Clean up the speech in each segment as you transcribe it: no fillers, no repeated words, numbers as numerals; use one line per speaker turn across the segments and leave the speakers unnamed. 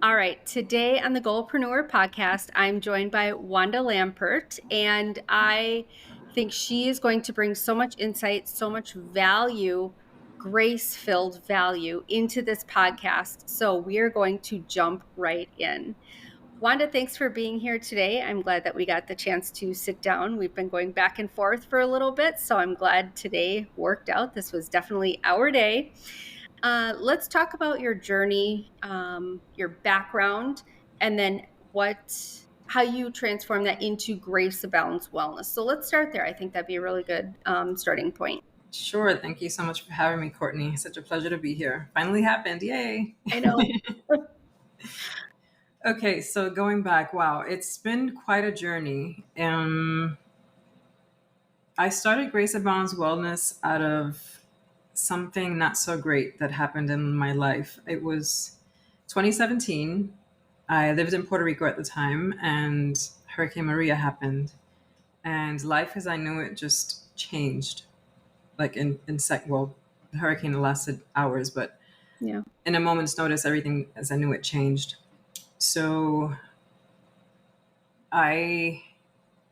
All right. Today on the Goalpreneur podcast, I'm joined by Wanda Lambert, and I think she is going to bring so much insight, so much value, grace filled value into this podcast. So we are going to jump right in. Wanda, thanks for being here today. I'm glad that we got the chance to sit down. We've been going back and forth for a little bit, so I'm glad today worked out. This was definitely our day. Let's talk about your journey, your background, and then how you transform that into Grace Abounds Wellness. So let's start there. I think that'd be a really good starting point.
Sure. Thank you so much for having me, Courtney. Such a pleasure to be here. Finally happened. Yay.
I know.
Okay, so going back, wow, it's been quite a journey. I started Grace Abounds Wellness out of something not so great that happened in my life. It was 2017. I lived in Puerto Rico at the time, and Hurricane Maria happened. And life as I knew it just changed. Like well, the hurricane lasted hours, but
Yeah.
in a moment's notice, everything as I knew it changed. So I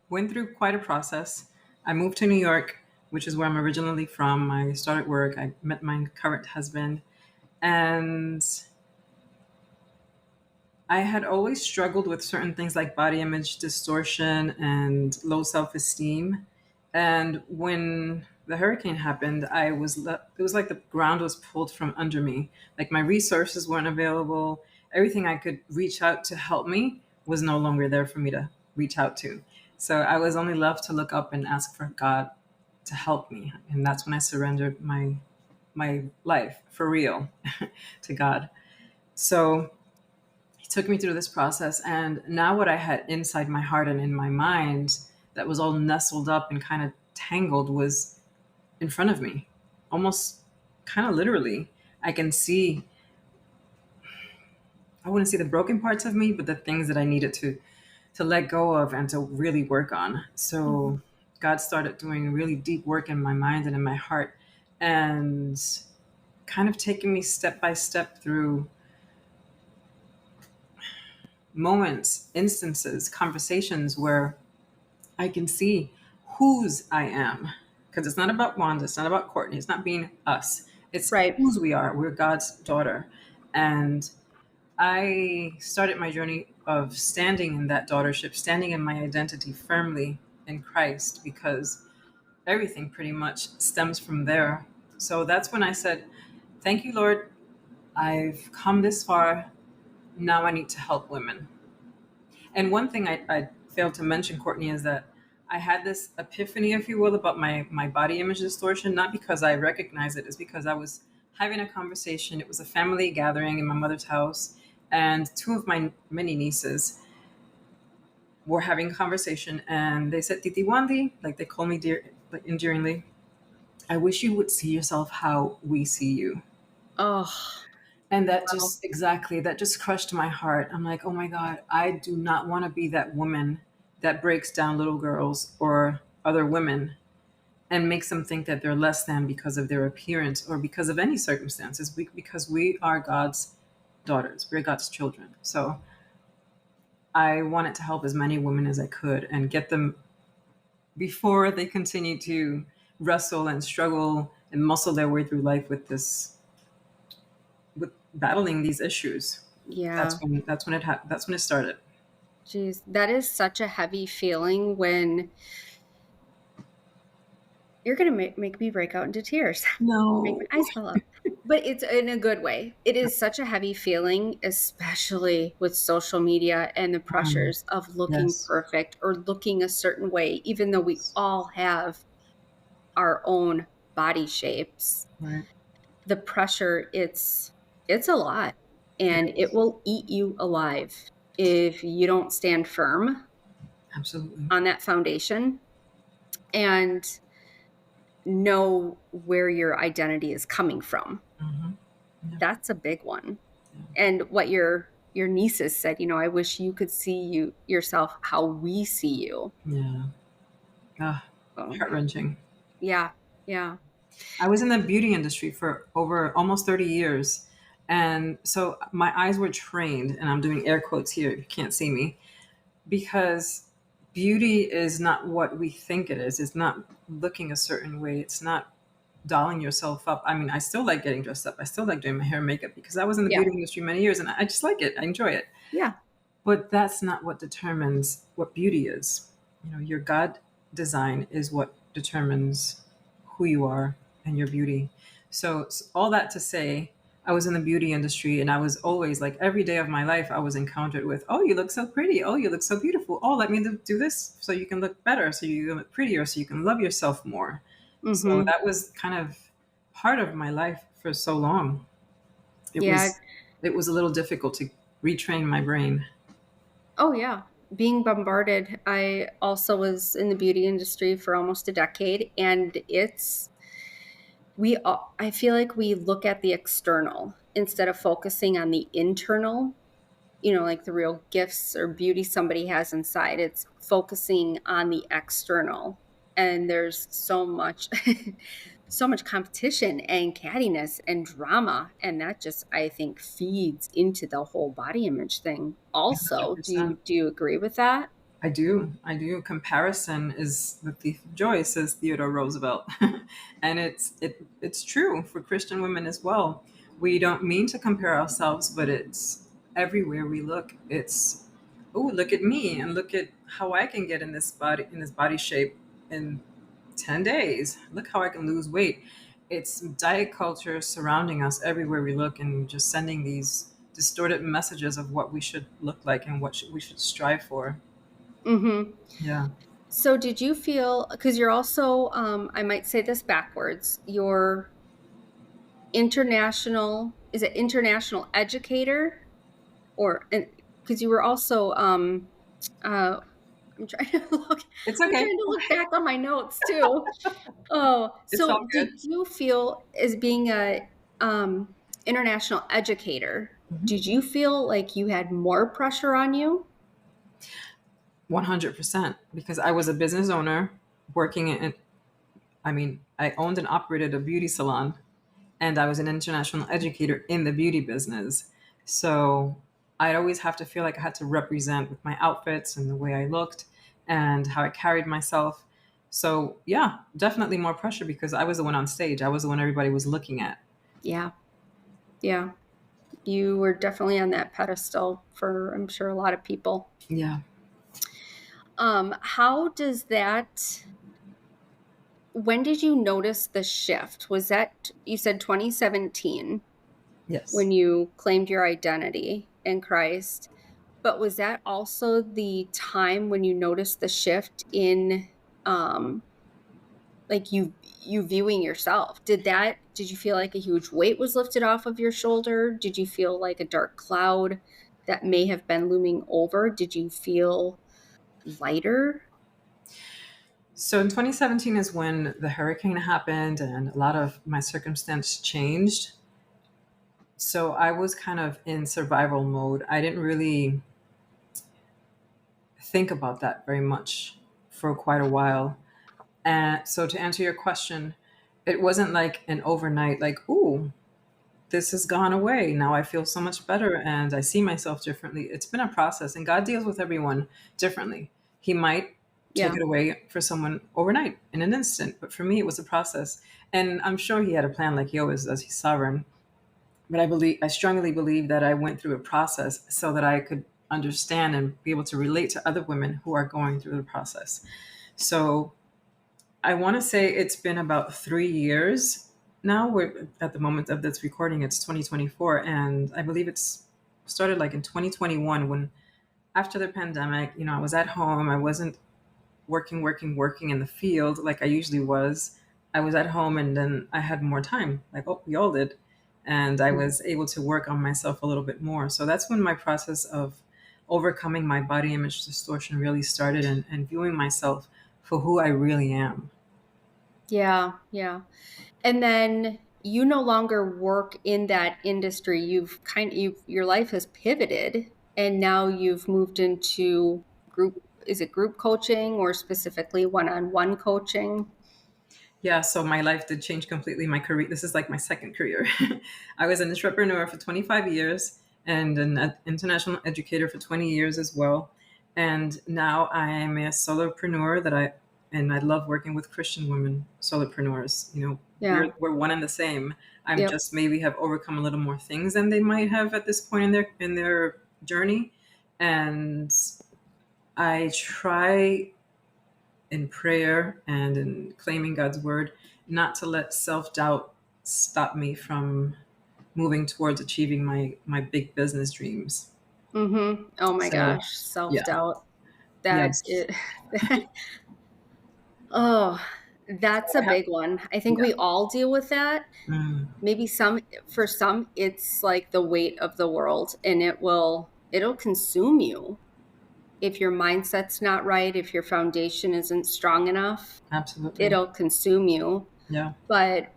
went through quite a process. I moved to New York, which is where I'm originally from. I started work. I met my current husband. And I had always struggled with certain things like body image distortion and low self esteem. And when the hurricane happened, it was like the ground was pulled from under me. Like my resources weren't available. Everything I could reach out to help me was no longer there for me to reach out to. So I was only left to look up and ask for God to help me. And that's when I surrendered my life for real to God. So he took me through this process, and now what I had inside my heart and in my mind that was all nestled up and kind of tangled was in front of me, almost kind of literally. I can see, I wouldn't see the broken parts of me, but the things that I needed to let go of and to really work on.
Mhm.
So God started doing really deep work in my mind and in my heart, and kind of taking me step by step through moments, instances, conversations where I can see whose I am. Because it's not about Wanda, it's not about Courtney, it's not being us. It's
Right.
whose we are. We're God's daughter. And I started my journey of standing in that daughtership, standing in my identity firmly in Christ, because everything pretty much stems from there. So that's when I said, thank you, Lord. I've come this far. Now I need to help women. And one thing I failed to mention, Courtney, is that I had this epiphany, if you will, about my body image distortion, not because I recognize it, it's because I was having a conversation. It was a family gathering in my mother's house, and two of my many nieces were having a conversation, and they said, Titi Wandi, like they call me dear, like endearingly, I wish you would see yourself how we see you.
Oh,
And that
wow.
just exactly, that just crushed my heart. I'm like, oh my God, I do not want to be that woman that breaks down little girls or other women and makes them think that they're less than because of their appearance or because of any circumstances, because we are God's daughters, we're God's children. So I wanted to help as many women as I could and get them before they continue to wrestle and struggle and muscle their way through life with battling these issues.
Yeah.
That's when it started.
Geez, that is such a heavy feeling when you're going to make me break out into tears. Make
No.
my eyes well up. But it's in a good way. It is such a heavy feeling, especially with social media and the
Um,
pressures of looking
yes.
perfect or looking a certain way, even though we all have our own body shapes.
Right.
The pressure, it's a lot,
It
and it
is.
will eat you alive if you don't stand firm
Absolutely.
on that foundation and know where your identity is coming from.
Hmm. Yeah.
That's a big one. And what your nieces said, I wish you could see yourself how we see you.
Yeah. Ah,
Oh,
heart wrenching.
yeah, yeah.
I was in the beauty industry for over almost 30 years. And so my eyes were trained, and I'm doing air quotes here, you can't see me, because beauty is not what we think it is. It's not looking a certain way. It's not dolling yourself up. I mean, I still like getting dressed up. I still like doing my hair and makeup because I was in the
Yeah.
beauty industry many years and I just like it. I enjoy it.
Yeah.
But that's not what determines what beauty is. You know, your God design is what determines who you are and your beauty. So, all that to say, I was in the beauty industry and I was always like every day of my life, I was encountered with, oh, you look so pretty. Oh, you look so beautiful. Oh, let me do this so you can look better, so you can look prettier, so you can love yourself more. So,
Mm-hmm.
that was kind of part of my life for so long. It
Yeah.
was it was a little difficult to retrain my brain.
Oh, yeah. Being bombarded. I also was in the beauty industry for almost a decade, and I feel like we look at the external instead of focusing on the internal, like the real gifts or beauty somebody has inside. It's focusing on the external. And there's so much so much competition and cattiness and drama, and that just, I think, feeds into the whole body image thing also. Do you
100%.
do you agree with that?
I do. I do. Comparison is the thief of joy, says Theodore Roosevelt. And it's true for Christian women as well. We don't mean to compare ourselves, but it's everywhere we look. It's, oh, look at me and look at how I can get in this body shape in 10 days. Look how I can lose weight. It's diet culture surrounding us everywhere we look and just sending these distorted messages of what we should look like and what we should strive for.
Mhm.
Yeah.
So did you feel, because you're also, I might say this backwards, you're international, is it international educator? Or, because you were also, uh, I'm trying to look
It's
I'm
okay.
trying to look back on my notes too. Oh,
It's all
so did
good.
you feel, as being a, international educator, did you feel like you had more pressure on you?
100%. Because I was a business owner working in, I mean, I owned and operated a beauty salon and I was an international educator in the beauty business. So I'd always have to feel like I had to represent with my outfits and the way I looked and how I carried myself. So, yeah, definitely more pressure because I was the one on stage. I was the one everybody was looking at.
Yeah. Yeah. You were definitely on that pedestal for, I'm sure, a lot of people.
Yeah.
How does that when did you notice the shift? Was that, you said 2017 when
Yes.
you claimed your identity in Christ, but was that also the time when you noticed the shift in, um like, you viewing yourself? Did you feel like a huge weight was lifted off of your shoulder? Did you feel like a dark cloud that may have been looming over? Did you feel lighter?
So in 2017 is when the hurricane happened and a lot of my circumstance changed. So I was kind of in survival mode. I didn't really think about that very much for quite a while. And so to answer your question, it wasn't like an overnight, like, ooh, this has gone away. Now I feel so much better and I see myself differently. It's been a process and God deals with everyone differently. He might take
Yeah.
it away for someone overnight in an instant, but for me, it was a process. And I'm sure He had a plan like He always does. He's sovereign. But I strongly believe that I went through a process so that I could understand and be able to relate to other women who are going through the process. So I want to say it's been about 3 years now. We're at the moment of this recording, it's 2024. And I believe it's started like in 2021 when after the pandemic, I was at home. I wasn't working in the field like I usually was. I was at home and then I had more time, like we all did. And I was able to work on myself a little bit more. So that's when my process of overcoming my body image distortion really started and viewing myself for who I really am.
Yeah, yeah. And then you no longer work in that industry. Your life has pivoted and now you've moved into group, is it group coaching or specifically one-on-one coaching?
Yeah, so my life did change completely. My career, this is like my second career. I was an entrepreneur for 25 years and an international educator for 20 years as well. And now I am a solopreneur and I love working with Christian women, solopreneurs. You know,
Yeah.
we're one and the same. I'm
Yep.
just maybe have overcome a little more things than they might have at this point in their journey. And I try in prayer and in claiming God's word, not to let self doubt stop me from moving towards achieving my big business dreams.
Mm-hmm. Oh my
So,
gosh,
yeah,
self-doubt. That
yes,
it oh, that's a
I have,
big one. I think
yeah,
we all deal with that.
mm,
Maybe for some it's like the weight of the world and it'll consume you if your mindset's not right, if your foundation isn't strong enough,
absolutely,
it'll consume you.
yeah.
But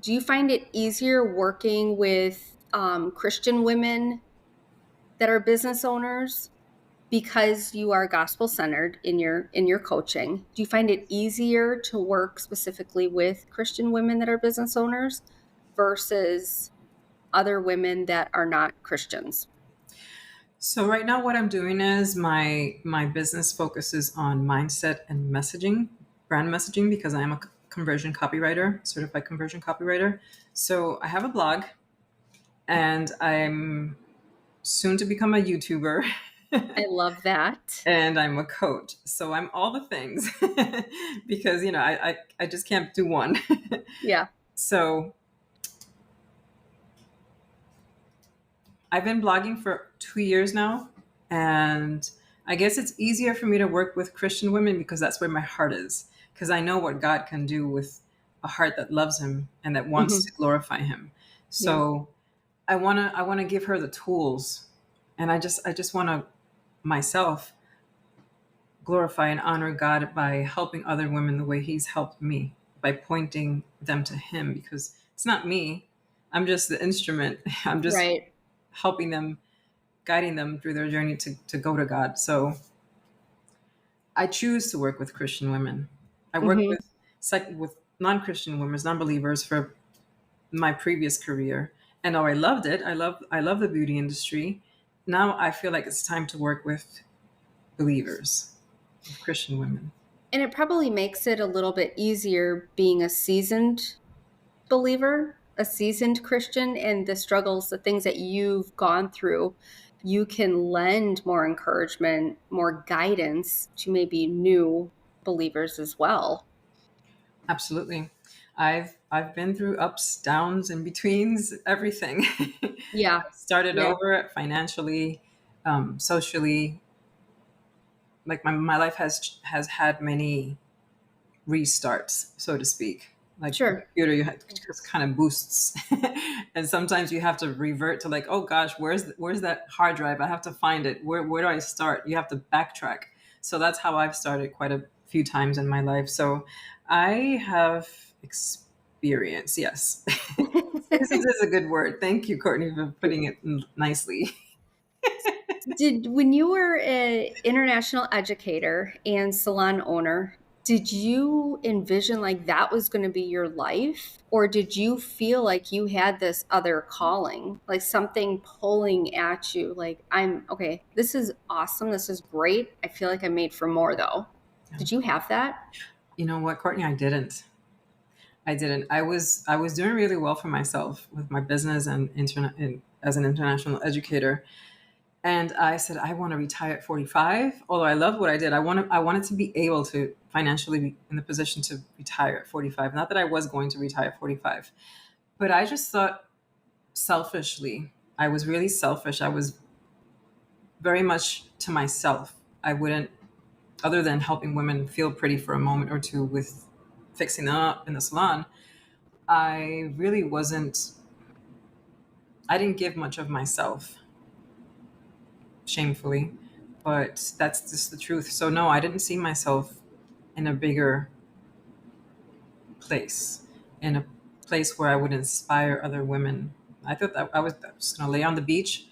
do you find it easier working with Christian women that are business owners because you are gospel centered in your coaching? Do you find it easier to work specifically with Christian women that are business owners versus other women that are not Christians?
So right now, what I'm doing is my business focuses on mindset and messaging, brand messaging, because I am a conversion copywriter, certified conversion copywriter. So I have a blog, and I'm soon to become a YouTuber.
I love that.
And I'm a coach. So I'm all the things because, I just can't do one.
Yeah.
So I've been blogging for 2 years now. And I guess it's easier for me to work with Christian women because that's where my heart is. Because I know what God can do with a heart that loves him and that wants
Hmm.
to glorify him.
Yeah.
So I wanna give her the tools. And I just wanna myself glorify and honor God by helping other women the way He's helped me, by pointing them to Him, because it's not me. I'm just the instrument. I'm just
Right.
helping them, guiding them through their journey to go to God. So I choose to work with Christian women. I worked
Hmm.
with non-Christian women, non-believers for my previous career. And I loved it. I love the beauty industry. Now I feel like it's time to work with believers, with Christian women.
And it probably makes it a little bit easier being a seasoned believer, a seasoned Christian, and the struggles, the things that you've gone through. You can lend more encouragement, more guidance to maybe new believers as well.
Absolutely. I've been through ups, downs, in betweens, everything. I
Yeah.
started
Yeah.
over financially, socially. Like my life has had many restarts, so to speak. Like a
Sure.
computer, you have just kind of boosts, and sometimes you have to revert to like, oh gosh, where's that hard drive? I have to find it. Where do I start? You have to backtrack. So that's how I've started quite a few times in my life. So I have experience. Yes, seasons is a good word. Thank you, Courtney, for putting it nicely.
Did when you were an international educator and salon owner, did you envision like that was going to be your life? Or did you feel like you had this other calling, like something pulling at you? Like, I'm okay, this is awesome. This is great. I feel like I'm made for more though. Did you have that?
You know what, Courtney? I didn't. I didn't. I was doing really well for myself with my business and as an international educator. And I said I want to retire at 45. Although I loved what I did, I wanted to be able to financially be in the position to retire at 45. Not that I was going to retire at 45, but I just thought selfishly. I was really selfish. I was very much to myself. I wouldn't, other than helping women feel pretty for a moment or two with fixing them up in the salon. I really wasn't, I didn't give much of myself, shamefully, but that's just the truth. So, no, I didn't see myself in a bigger place, in a place where I would inspire other women. I thought that I was going to lay on the beach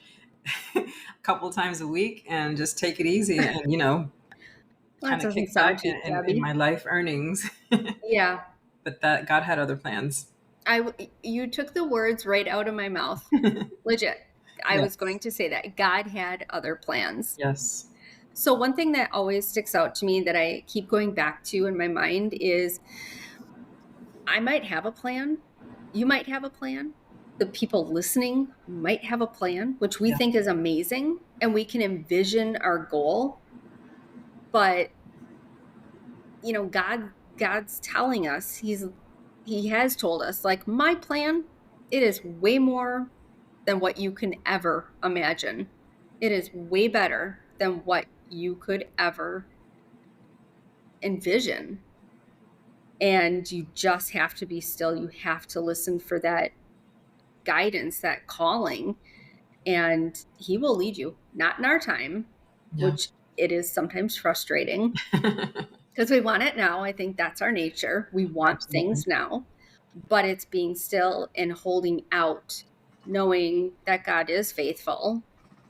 a couple times a week and just take it easy and,
Well, that
kind of
doesn't
kick back
sound too
in
shabby.
my life earnings.
Yeah.
but that God had other plans.
You took the words right out of my mouth. Legit. I was going
Yes.
to say that God had other plans.
Yes.
So one thing that always sticks out to me that I keep going back to in my mind is I might have a plan. You might have a plan. The people listening might have a plan, which we
Yeah.
think is amazing, and we can envision our goal. But God's telling us he has told us like my plan, it is way more than what you can ever imagine. It is way better than what you could ever envision. And you just have to be still. You have to listen for that guidance, that calling, and he will lead you, not in our time,
Yeah.
which it is sometimes frustrating because we want it now. I think that's our nature. We want
Absolutely.
things now, but it's being still and holding out, knowing that God is faithful,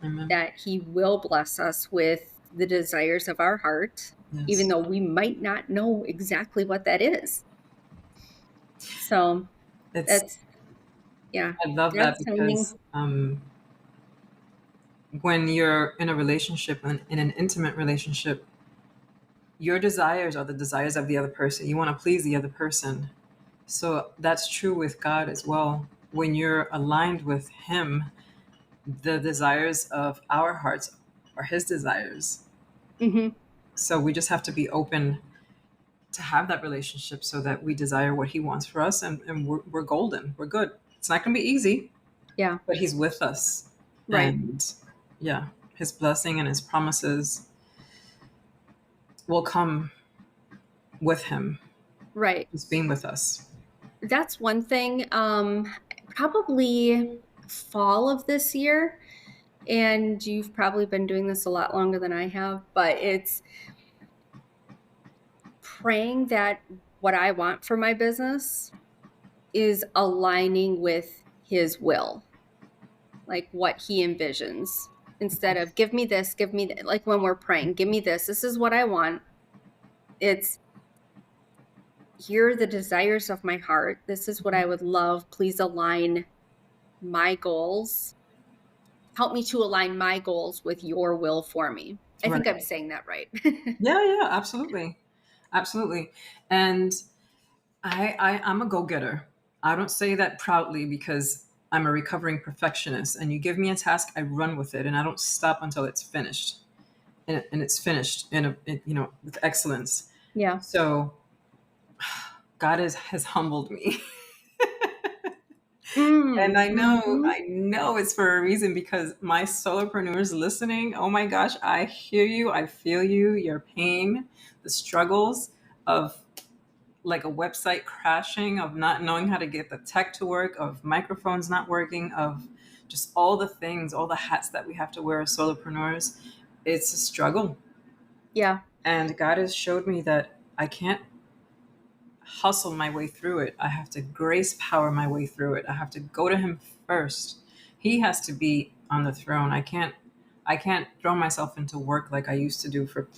Amen.
that he will bless us with the desires of our heart, even
Yes.
though we might not know exactly what that is. So
It's
that's, yeah,
I love that
that's sounding,
because when you're in a relationship and in an intimate relationship, your desires are the desires of the other person. You want to please the other person. So that's true with God as well. When you're aligned with Him, the desires of our hearts are His desires.
mhm,
So we just have to be open to have that relationship so that we desire what He wants for us, and we're golden. We're good. It's not going to be easy,
yeah,
but He's with us.
right,
And yeah, His blessing and His promises will come with Him,
right.
just being with us.
That's one thing. Probably fall of this year, and you've probably been doing this a lot longer than I have, but it's praying that what I want for my business is aligning with his will, like what he envisions. Instead of give me this, give me that, like when we're praying, give me this is what I want. It's here are the desires of my heart. This is what I would love. Please align my goals. Help me to align my goals with your will for me. I think
Right.
I'm saying that right.
Yeah, yeah, absolutely. Absolutely. And I'm a go-getter. I don't say that proudly because I'm a recovering perfectionist, and you give me a task, I run with it, and I don't stop until it's finished. And it's finished with excellence.
Yeah.
So God has humbled me. And
Mm,
I
mhm.
know it's for a reason, because my solopreneurs listening, oh my gosh, I hear you, I feel you, your pain, the struggles of like a website crashing, of not knowing how to get the tech to work, of microphones not working, of just all the things, all the hats that we have to wear as solopreneurs. It's a struggle.
Yeah.
And God has showed me that I can't hustle my way through it. I have to grace power my way through it. I have to go to Him first. He has to be on the throne. I can't throw myself into work like I used to do for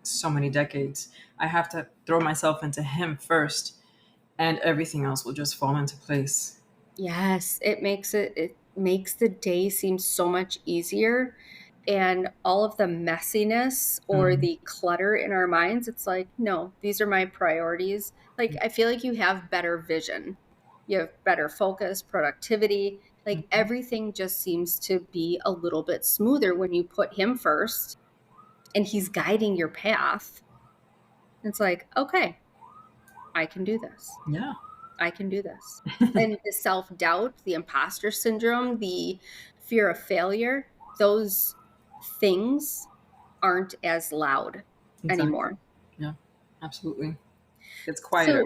so many decades. I have to throw myself into Him first, and everything else will just fall into place.
Yes, it makes the day seem so much easier, and all of the messiness or
Mm.
the clutter in our minds, it's like, no, these are my priorities. Like I feel like you have better vision. You have better focus, productivity. Like everything just seems to be a little bit smoother when you put him first and he's guiding your path. It's like, okay, I can do this.
Yeah.
I can do this. And the self-doubt, the imposter syndrome, the fear of failure, those things aren't as loud
Exactly.
anymore.
Yeah. Absolutely. It's quieter.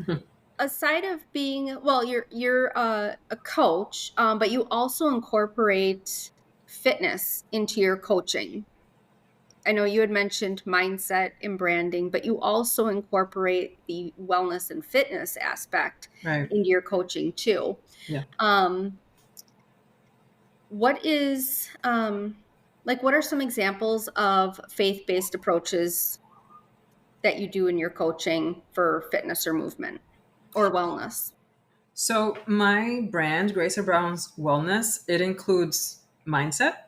So aside of being, well, you're a coach, but you also incorporate fitness into your coaching. I know you had mentioned mindset and branding, but you also incorporate the wellness and fitness aspect
Right.
into your coaching too.
Yeah.
Um, what is like what are some examples of faith-based approaches that you do in your coaching for fitness or movement? or wellness?
So my brand, Grace Brown's Wellness, it includes mindset.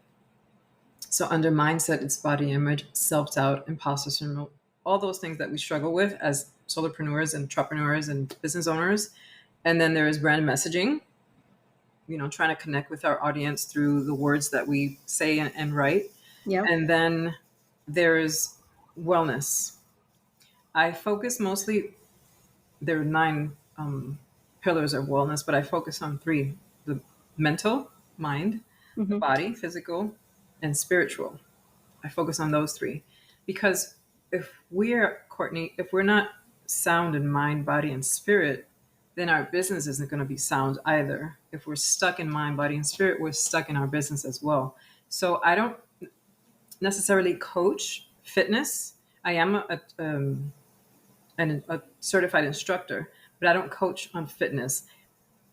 So under mindset, it's body image, self-doubt, imposter syndrome, all those things that we struggle with as solopreneurs, entrepreneurs, and business owners. And then there is brand messaging, trying to connect with our audience through the words that we say and write.
Yep.
And then there's wellness. I focus mostly, there are nine pillars of wellness, but I focus on three: the mental, mind, the
Hmm.
body, physical, and spiritual. I focus on those three because if we're, Courtney, if we're not sound in mind, body, and spirit, then our business isn't going to be sound either. If we're stuck in mind, body, and spirit, we're stuck in our business as well. So I don't necessarily coach fitness. I am a certified instructor, but I don't coach on fitness.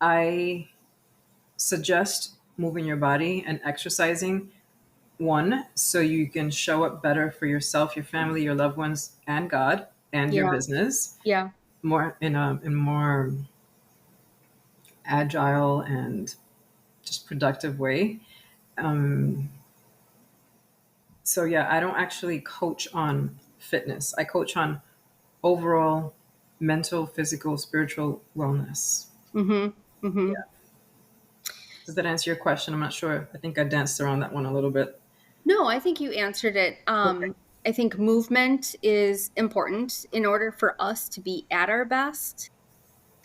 I suggest moving your body and exercising. One, so you can show up better for yourself, your family, your loved ones, and God, and your
Yeah.
business
Yeah.
more in more agile and just productive way. Um, so yeah, I don't actually coach on fitness. I coach on overall mental, physical, spiritual wellness.
Hmm. Hmm.
Yeah. Does that answer your question? I'm not sure. I think I danced around that one a little bit.
No, I think you answered it.
Okay.
I think movement is important. In order for us to be at our best,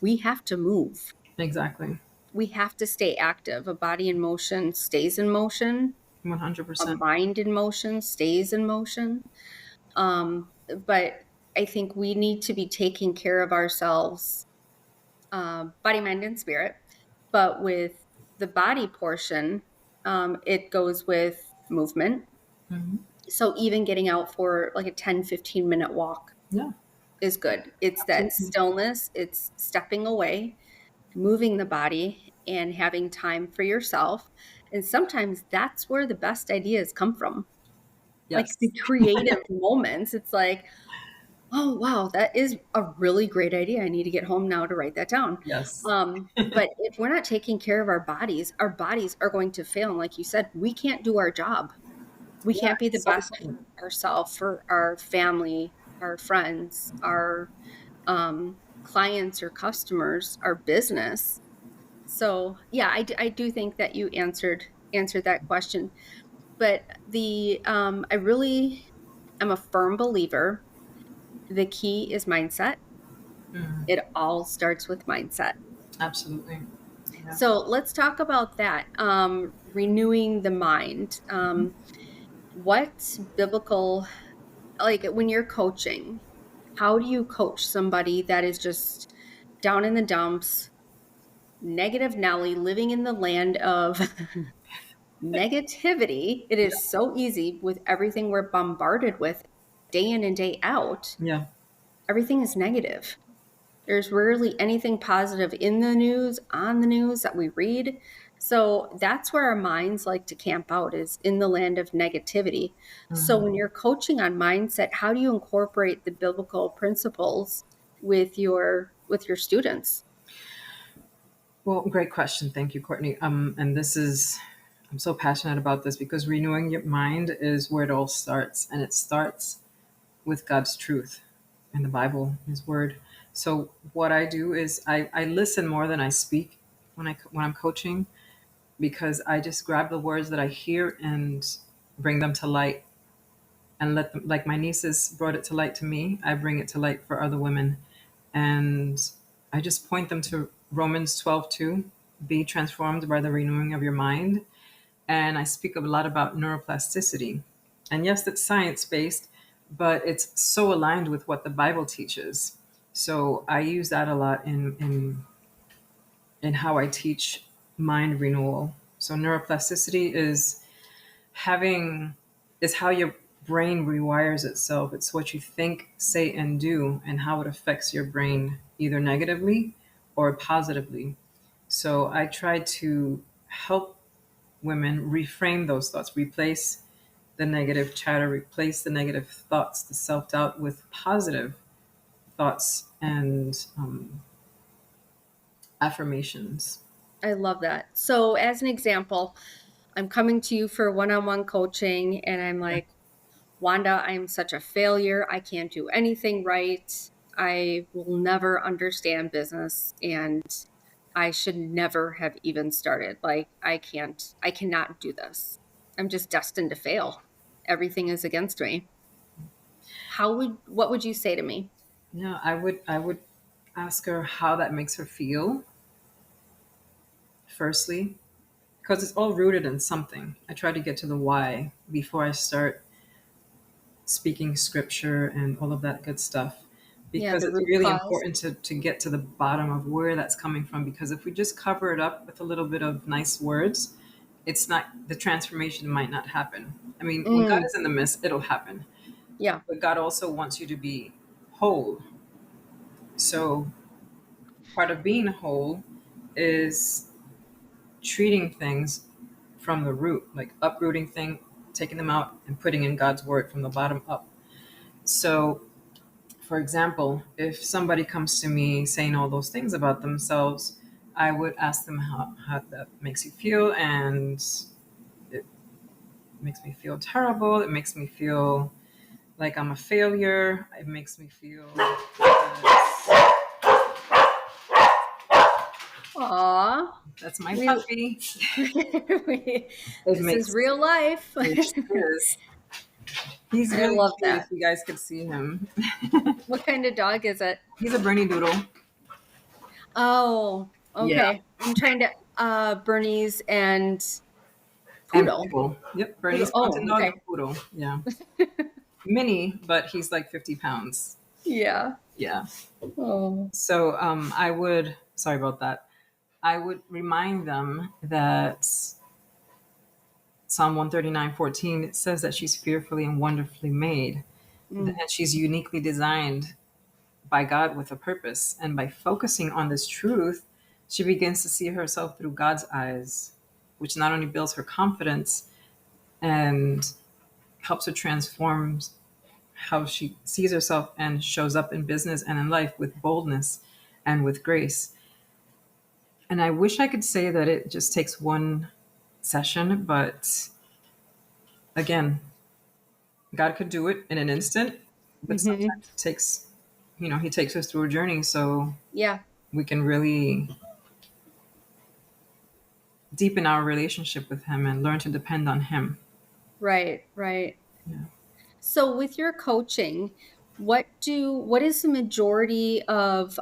we have to move.
Exactly.
We have to stay active. A body in motion stays in motion. A
100%.
mind in motion stays in motion. But I think we need to be taking care of ourselves, body, mind, and spirit. But with the body portion, it goes with movement.
Hmm.
So even getting out for like a 10-15 minute walk
Yeah,
is good. It's that
absolutely.
stillness, it's stepping away, moving the body, and having time for yourself. And sometimes that's where the best ideas come from. Like the
Yes.
creative moments. It's like, oh, wow, that is a really great idea. I need to get home now to write that down.
Yes.
But if we're not taking care of our bodies are going to fail. And like you said, we can't do our job. We
Yeah,
can't be the
it's so
best
important.
for ourselves, for our family, our friends, our clients or customers, our business. So yeah, I do think that you answered that question. But the I really am a firm believer. The key is mindset.
Mhm.
It all starts with mindset.
Absolutely. Yeah.
So let's talk about that. Renewing the mind. What biblical, like when you're coaching, how do you coach somebody that is just down in the dumps, negative Nelly, living in the land of negativity? It
Yeah.
is so easy with everything we're bombarded with day in and day out.
Yeah.
Everything is negative. There's rarely anything positive in the news, on the news that we read. So that's where our minds like to camp out, is in the land of negativity. So when
Mhm.
you're coaching on mindset, how do you incorporate the biblical principles with your students?
Well, great question. Thank you, Courtney. And this is, I'm so passionate about this because renewing your mind is where it all starts, and it starts with God's truth in the Bible, His Word. So what I do is I listen more than I speak when I'm coaching, because I just grab the words that I hear and bring them to light and let them, like my nieces brought it to light to me, I bring it to light for other women. And I just point them to Romans 12:2, be transformed by the renewing of your mind. And I speak a lot about neuroplasticity. And yes, it's science based, but it's so aligned with what the Bible teaches. So I use that a lot in how I teach mind renewal. So neuroplasticity having is how your brain rewires itself. It's what you think, say, and do, and how it affects your brain either negatively or positively. So I try to help women reframe those thoughts, replace the negative chatter, replace the negative thoughts, the self doubt with positive thoughts and affirmations.
I love that. So, as an example, I'm coming to you for one-on-one coaching, and I'm
Yeah.
like, Wanda, I'm such a failure. I can't do anything right. I will never understand business, and I should never have even started. Like, I cannot do this. I'm just destined to fail. Everything is against me. What would you say to me?
Yeah, I would ask her how that makes her feel, firstly, because it's all rooted in something. I try to get to the why before I start speaking scripture and all of that good stuff,
Yeah,
because
the
it's
root
really
cause.
important to get to the bottom of where that's coming from. Because if we just cover it up with a little bit of nice words, it's not, the transformation might not happen. I mean, when God
Mm,
is in the midst, it'll happen.
yeah.
But God also wants you to be whole. So part of being whole is treating things from the root, like uprooting things, taking them out and putting in God's word from the bottom up. So, for example, if somebody comes to me saying all those things about themselves, I would ask them how that makes you feel. And it makes me feel terrible. It makes me feel like I'm a failure. It makes me feel
Aw.
that's my
We
puppy. It
this is
makes
real life.
it is. He's
I
really
love
cute if
that.
you guys could see him.
What kind of dog is it?
He's a Bernie Doodle.
Oh,
Yeah.
okay. I'm trying to Bernie's and
And
poodle.
Poodle. Yep.
Poodle.
Bernie's mountain
Oh,
dog
okay.
and Poodle. Yeah. Mini, but he's like 50 pounds.
Yeah.
Yeah.
Oh.
So I would, sorry about that. I would remind them that Psalm 139:14 it says that she's fearfully and wonderfully made,
Mm.
and she's uniquely designed by God with a purpose. And by focusing on this truth, she begins to see herself through God's eyes, which not only builds her confidence and helps her transform how she sees herself and shows up in business and in life with boldness and with grace. And I wish I could say that it just takes one session, but again, God could do it in an instant, but
Mhm.
sometimes it takes, He takes us through a journey so
Yeah.
we can really deepen our relationship with Him and learn to depend on Him.
Right, right.
Yeah.
So with your coaching, what is the majority of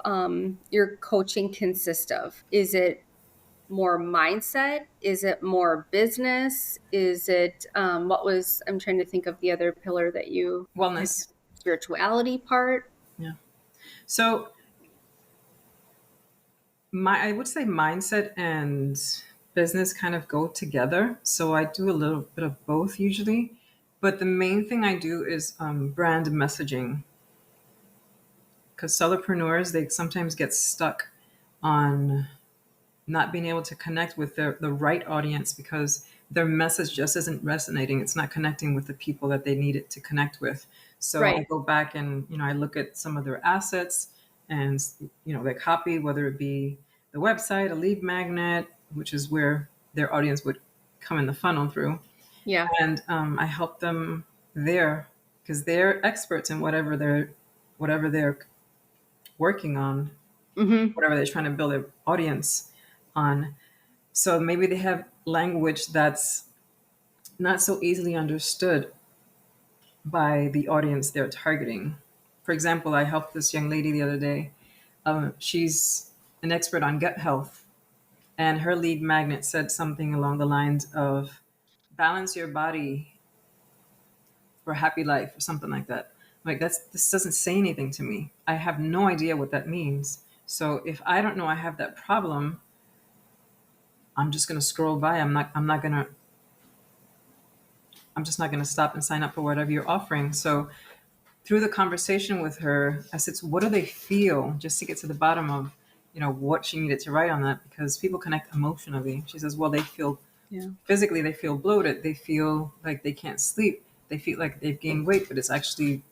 your coaching consist of? Is it more mindset? Is it more business? Is it I'm trying to think of the other pillar that you had,
Wellness.
spirituality part.
Yeah. So I would say mindset and business kind of go together. So I do a little bit of both usually, but the main thing I do is brand messaging, because solopreneurs they sometimes get stuck on not being able to connect with the right audience because their message just isn't resonating. It's not connecting with the people that they need it to connect with. So I
Right.
go back and I look at some of their assets and their copy, whether it be the website, a lead magnet, which is where their audience would come in the funnel through,
Yeah.
and I help them there because they're experts in whatever they're working on,
Mhm.
whatever they're trying to build their audience on. So maybe they have language that's not so easily understood by the audience they're targeting. For example, I helped this young lady the other day. She's an expert on gut health, and her lead magnet said something along the lines of balance your body for a happy life or something like that. Like this doesn't say anything to me. I have no idea what that means. So if I don't know I have that problem, I'm just going to scroll by. I'm just not going to stop and sign up for whatever you're offering. So through the conversation with her, I said, so what do they feel? Just to get to the bottom of, what she needed to write on that, because people connect emotionally. She says, well, they feel
Yeah.
physically, they feel bloated. They feel like they can't sleep. They feel like they've gained weight, but it's actually,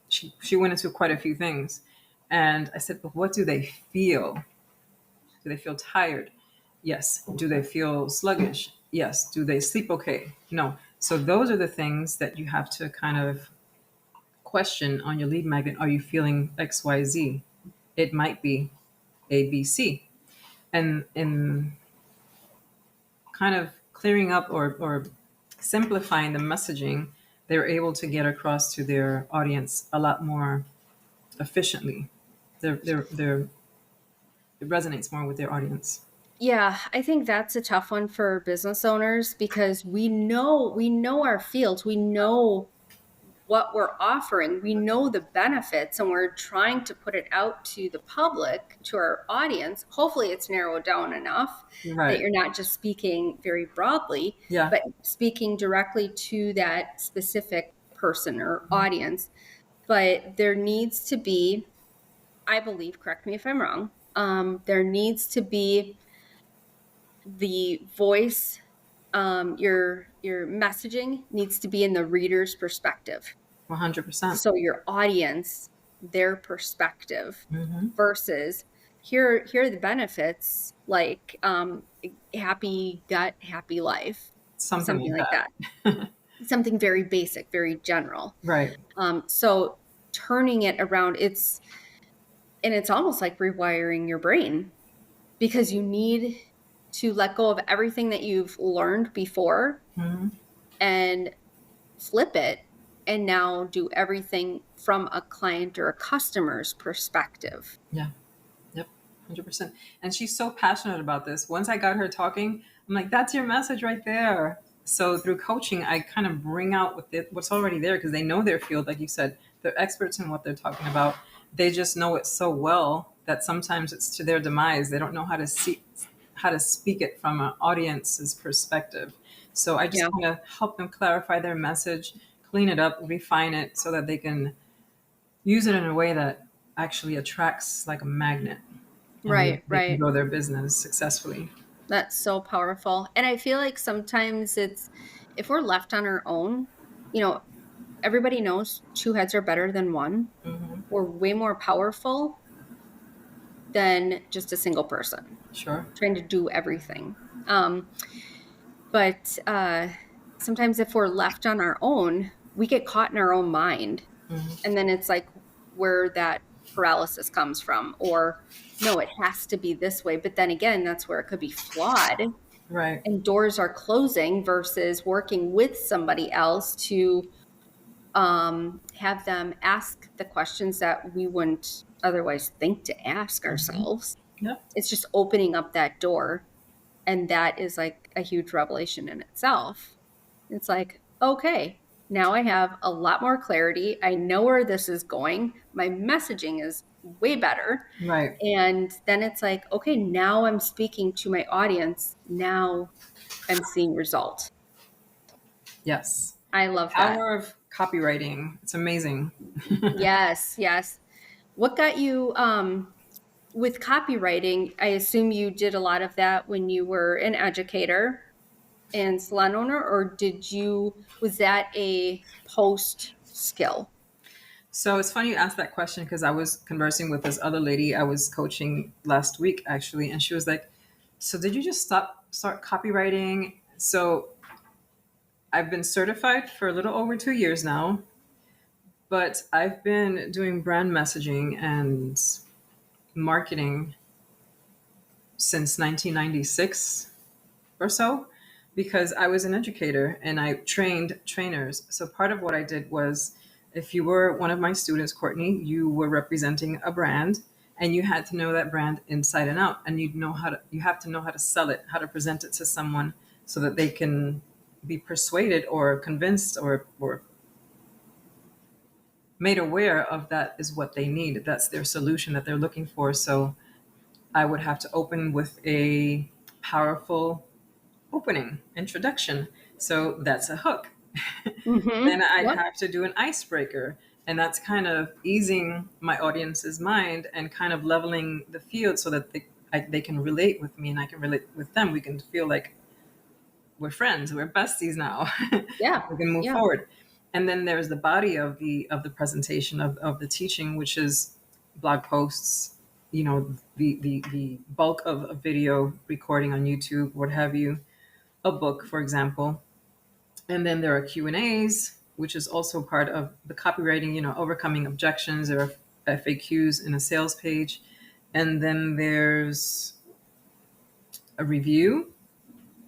she went into quite a few things. And I said, but what do they feel? Do they feel tired? Yes. Do they feel sluggish? Yes. Do they sleep okay? No. So those are the things that you have to kind of question on your lead magnet. Are you feeling XYZ? It might be ABC. And in kind of clearing up or simplifying the messaging, they're able to get across to their audience a lot more efficiently. They're, it resonates more with their audience.
Yeah, I think that's a tough one for business owners because we know our fields, we know what we're offering, we know the benefits, and we're trying to put it out to the public, to our audience. Hopefully, it's narrowed down enough that
Right.
you're not just speaking very broadly,
Yeah.
but speaking directly to that specific person or audience. But there needs to be, I believe, correct me if I'm wrong, there needs to be the voice, your messaging needs to be in the reader's perspective.
100%.
So your audience, their perspective
Hmm.
versus here are the benefits, like happy gut, happy life,
Something
something
like
like that.
that.
Something very basic, very general.
Right.
So turning it around, it's almost like rewiring your brain because you need to let go of everything that you've learned before
Hmm.
and flip it and now do everything from a client or a customer's perspective.
Yeah. Yep. 100%. And she's so passionate about this. Once I got her talking, I'm like, that's your message right there. So through coaching, I kind of bring out what's already there because they know their field. Like you said, they're experts in what they're talking about. They just know it so well that sometimes it's to their demise. They don't know how to speak it from an audience's perspective. So I just
Yeah.
kind of help them clarify their message, clean it up, refine it so that they can use it in a way that actually attracts like a magnet, and
Right,
they can
right.
grow their business successfully.
That's so powerful. And I feel like sometimes it's if we're left on our own, you know, everybody knows two heads are better than one.
Hmm.
We're way more powerful than just a single person
Sure.
trying to do everything. But sometimes if we're left on our own, we get caught in our own mind.
Hmm.
And then it's like where that paralysis comes from, or no, it has to be this way. But then again, that's where it could be flawed
Right.
and doors are closing versus working with somebody else to have them ask the questions that we wouldn't otherwise think to ask
Hmm.
ourselves.
Yep.
It's just opening up that door. And that is like a huge revelation in itself. It's like, okay, now I have a lot more clarity. I know where this is going. My messaging is way better.
Right.
And then it's like, okay, now I'm speaking to my audience. Now I'm seeing result.
Yes.
I love that.
Power of copywriting. It's amazing.
Yes, yes. What got you with copywriting? I assume you did a lot of that when you were an educator and salon owner, or was that a post skill?
So it's funny you asked that question because I was conversing with this other lady I was coaching last week actually, and she was like, "So did you just start copywriting?" So I've been certified for a little over 2 years now, but I've been doing brand messaging and marketing since 1996 or so because I was an educator and I trained trainers. So part of what I did was if you were one of my students, Courtney, you were representing a brand and you had to know that brand inside and out and you have to know how to sell it, how to present it to someone so that they can be persuaded or convinced or made aware of that is what they need. That's their solution that they're looking for. So I would have to open with a powerful opening introduction. So that's a hook.
Mm-hmm.
Then I'd
Yep.
have to do an icebreaker. And that's kind of easing my audience's mind and kind of leveling the field so that they can relate with me and I can relate with them. We can feel like we're friends, we're besties now.
Yeah.
We can move
Yeah.
forward. And then there's the body of the presentation of the teaching, which is blog posts, the bulk of a video recording on YouTube, what have you, a book, for example. And then there are Q&As, which is also part of the copywriting, overcoming objections. There are FAQs in a sales page. And then there's a review,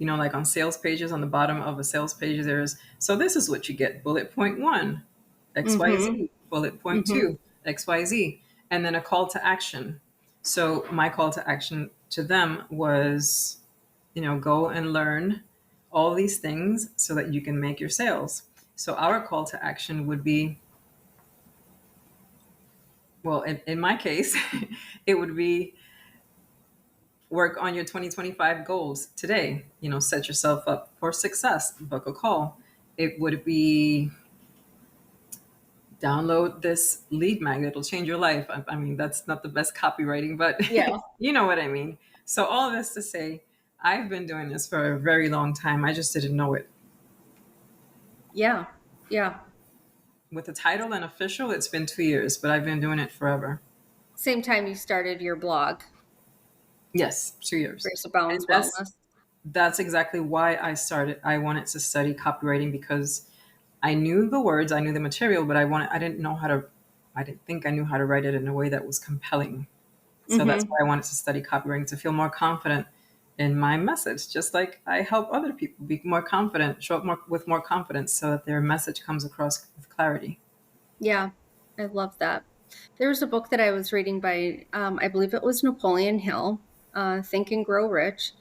like on sales pages, on the bottom of a sales page, there's, so this is what you get. Bullet point one,
Mm-hmm.
XYZ. Bullet point
Mm-hmm.
two, XYZ. And then a call to action. So my call to action to them was, go and learn all these things so that you can make your sales. So our call to action would be, well, in my case, it would be work on your 2025 goals today. Set yourself up for success, book a call. It would be download this lead magnet, it'll change your life. I mean, that's not the best copywriting, but
Yeah.
you know what I mean. So all this to say, I've been doing this for a very long time. I just didn't know it.
Yeah. Yeah.
With the title and official, it's been 2 years, but I've been doing it forever.
Same time you started your blog,
Yes, 2 years.
Grace
And
Abounds Wellness.
that's exactly why I wanted to study copywriting, because I knew the words, I knew the material, but I didn't know how to, I didn't think I knew how to write it in a way that was compelling. So that's
Mm-hmm.
why I wanted to study copywriting, to feel more confident in my message, just like I help other people be more confident, show up with more confidence so that their message comes across with clarity.
Yeah. I love that. There was a book that I was reading by, I believe it was Napoleon Hill, Think and Grow Rich.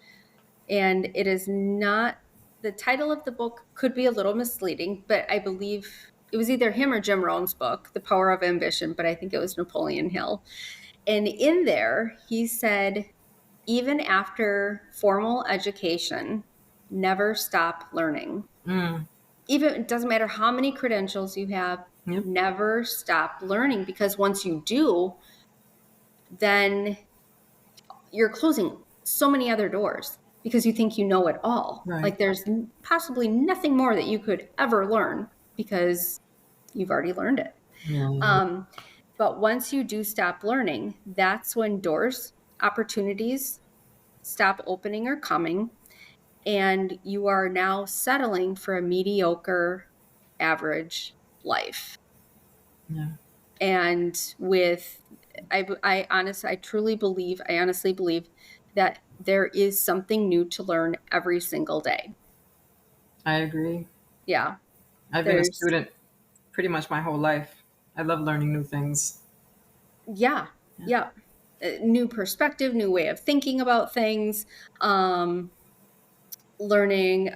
And it is not, the title of the book could be a little misleading, but I believe it was either him or Jim Rohn's book, The Power of Ambition, but I think it was Napoleon Hill. And in there, he said, even after formal education, never stop learning.
Mm,
Even it doesn't matter how many credentials you have,
yep,
never stop learning, because once you do, then you're closing so many other doors because you think you know it all.
right.
Like there's possibly nothing more that you could ever learn because you've already learned it.
Yeah,
Um, but once you do stop learning, that's when doors, opportunities stop opening or coming, and you are now settling for a mediocre, average life.
yeah,
And with, I honestly believe that there is something new to learn every single day.
I agree.
Yeah,
I've been a
there's,
student pretty much my whole life. I love learning new things.
yeah,
Yeah,
yeah. New perspective, new way of thinking about things, um, learning,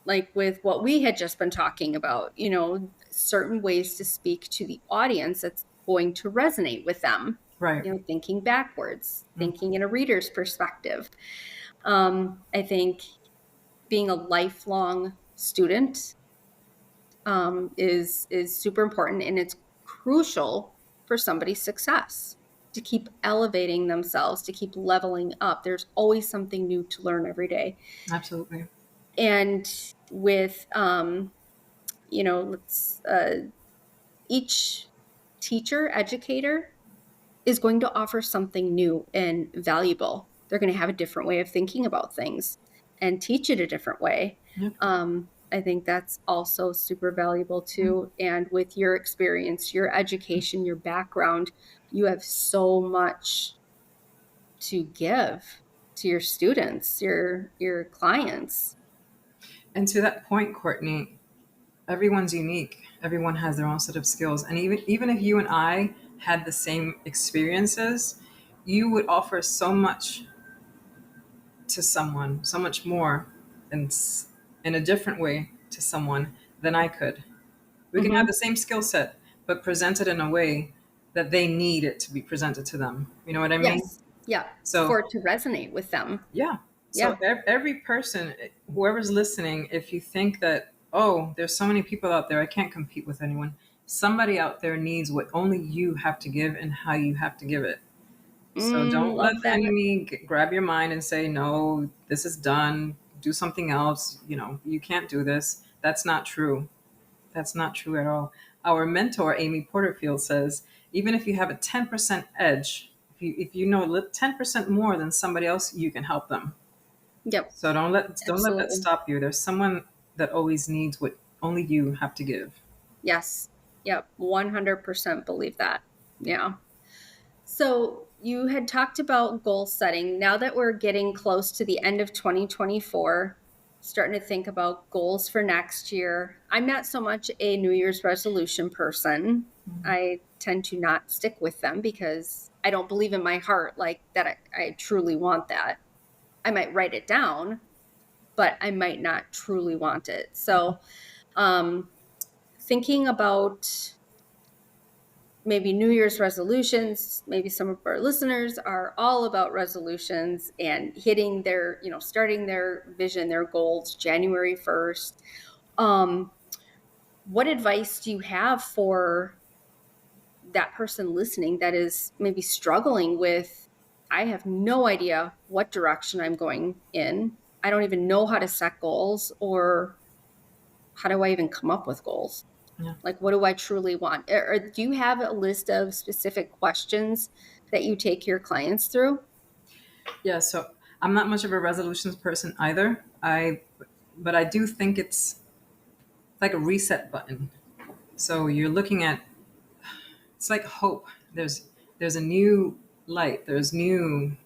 like with what we had just been talking about, certain ways to speak to the audience that's going to resonate with them.
right.
Thinking backwards,
Mm,
thinking in a reader's perspective. I think being a lifelong student is super important, and it's crucial for somebody's success to keep elevating themselves, to keep leveling up. There's always something new to learn every day,
absolutely.
and with let's each teacher educator is going to offer something new and valuable. They're going to have a different way of thinking about things and teach it a different way.
Yep.
I think that's also super valuable too. And with your experience, your education, your background, you have so much to give to your students, your clients.
And to that point, Courtney, everyone's unique. Everyone has their own set of skills. And even if you and I had the same experiences, you would offer so much to someone, so much more in, in a different way to someone than I could. We can have
Hmm.
the same skill set, but present it in a way that they need it to be presented to them. You know what I mean?
Yes. Yeah. For
So,
it to resonate with them.
yeah. So
Yeah.
every person, whoever's listening, if you think that, oh, there's so many people out there, I can't compete with anyone. Somebody out there needs what only you have to give and how you have to give it. So don't let
Love
the
that.
enemy grab your mind and say, no, this is done. Do something else. You can't do this. That's not true. That's not true at all. Our mentor, Amy Porterfield, says even if you have a 10% edge, if you know 10% more than somebody else, you can help them.
Yep.
So don't let that
Absolutely.
stop you. There's someone that always needs what only you have to give.
Yes. Yep. 100% believe that. Yeah. So you had talked about goal setting. Now that we're getting close to the end of 2024, starting to think about goals for next year. I'm not so much a New Year's resolution person. I tend to not stick with them because I don't believe in my heart like that I truly want that. I might write it down, but I might not truly want it. So, um, thinking about maybe New Year's resolutions. Maybe some of our listeners are all about resolutions and hitting their, starting their vision, their goals January 1st. Um, what advice do you have for that person listening that is maybe struggling with, I have no idea what direction I'm going in. I don't even know how to set goals, or how do I even come up with goals?
Yeah.
Like, what do I truly want? Or do you have a list of specific questions that you take your clients through?
Yeah, so I'm not much of a resolutions person either. But I do think it's like a reset button. So you're looking at, it's like hope. There's a new light. There's new